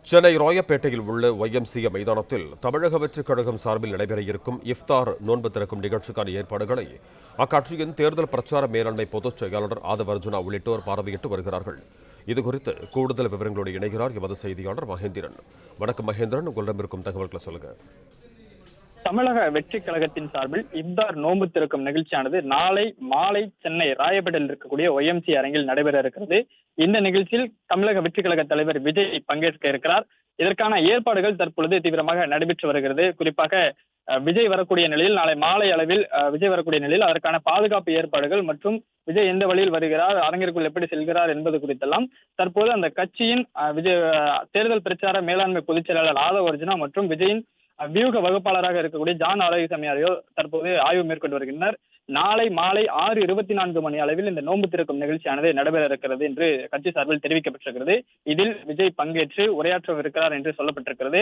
சென்னை ராயப்பேட்டையில் உள்ள YMCA மைதானத்தில் தமிழக வெற்றிக் கழகம் சார்பில் நடைபெற இருக்கும் இஃப்தார் நோன்பு திறக்கும் நிகழ்ச்சிக்கான ஏற்பாடுகளை அக்கட்சியின் தேர்தல் பிரச்சார மேலாண்மை பொதுச் செயலாளர் ஆதவ் அர்ஜுனா உள்ளிட்டோர் பார்வையிட்டு வருகிறார்கள். இதுகுறித்து கூடுதல் விவரங்களோடு இணைகிறார் எமது செய்தியாளர் மகேந்திரன். வணக்கம் மகேந்திரன், உங்களிடம் இருக்கும் தகவல்களை சொல்லுங்க. தமிழக வெற்றி கழகத்தின் சார்பில் இஃப்தார் நோன்பு திறக்கும் நிகழ்ச்சியானது நாளை மாலை சென்னை ராயப்பேட்டையில் இருக்கக்கூடிய YMCA அரங்கில் நடைபெற இருக்கிறது. இந்த நிகழ்ச்சியில் தமிழக வெற்றி கழக தலைவர் விஜய் பங்கேற்க இருக்கிறார். இதற்கான ஏற்பாடுகள் தற்பொழுது தீவிரமாக நடைபெற்று வருகிறது. குறிப்பாக விஜய் வரக்கூடிய நிலையில் நாளை மாலை அளவில் விஜய் வரக்கூடிய நிலையில் அதற்கான பாதுகாப்பு ஏற்பாடுகள் மற்றும் விஜய் எந்த வழியில் வருகிறார், அரங்கிற்குள் எப்படி செல்கிறார் என்பது குறித்தெல்லாம் தற்போது அந்த கட்சியின் விஜய் தேர்தல் பிரச்சார மேலாண்மை பொதுச் செயலாளர் ஆதவ் அர்ஜுனா மற்றும் விஜயின் வியூக வகுப்பாளராக இருக்கக்கூடிய ஜான் ஆரோக்கியசாமி ஆகியோர் தற்போது ஆய்வு மேற்கொண்டு வருகின்றனர். நாளை மாலை 6:24 மணி அளவில் இந்த நோன்பு திறக்கும் நிகழ்ச்சியானது நடைபெற இருக்கிறது என்று கட்சி சார்பில் தெரிவிக்கப்பட்டிருக்கிறது. இதில் விஜய் பங்கேற்று உரையாற்றவிருக்கிறார் என்று சொல்லப்பட்டிருக்கிறது.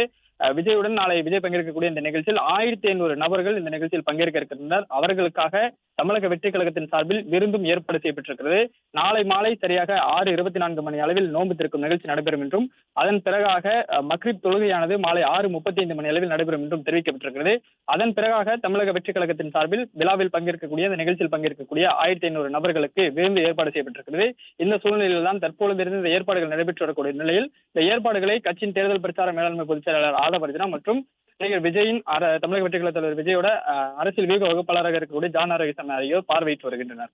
விஜயுடன் நாளை விஜய் பங்கேற்கக்கூடிய இந்த நிகழ்ச்சியில் 1500 நபர்கள் இந்த நிகழ்ச்சியில் பங்கேற்க இருக்கின்றனர். அவர்களுக்காக தமிழக வெற்றி கழகத்தின் சார்பில் விருந்தும் ஏற்பாடு செய்யப்பட்டிருக்கிறது. நாளை மாலை சரியாக 6:24 மணி அளவில் நோன்பு திறக்கும் நிகழ்ச்சி நடைபெறும் என்றும் அதன் பிறகாக மக்ரிப் தொழுகையானது மாலை 6:35 மணி அளவில் நடைபெறும் என்றும் தெரிவிக்கப்பட்டிருக்கிறது. அதன் பிறகாக தமிழக வெற்றி கழகத்தின் சார்பில் விழாவில் பங்கேற்கக்கூடிய இந்த நிகழ்ச்சியில் பங்கேற்கக்கூடிய 1500 நபர்களுக்கு விருந்து ஏற்பாடு செய்யப்பட்டிருக்கிறது. இந்த சூழ்நிலையில் தான் தற்பொழுது இருந்து இந்த ஏற்பாடுகள் நடைபெற்று வரக்கூடிய நிலையில் இந்த ஏற்பாடுகளை கட்சியின் தேர்தல் பிரச்சார மேலாண்மை பொதுச் செயலாளர் ஆதவ் அர்ஜுனா மற்றும் நடிகர் விஜயின் தமிழக வெற்றி கழக தலைவர் விஜயோட அரசியல் வியூக வகுப்பாளராக இருக்கக்கூடிய ஜான் ஆரோக்கியசாமி ஆகியோர் பார்வையிட்டு வருகின்றனர்.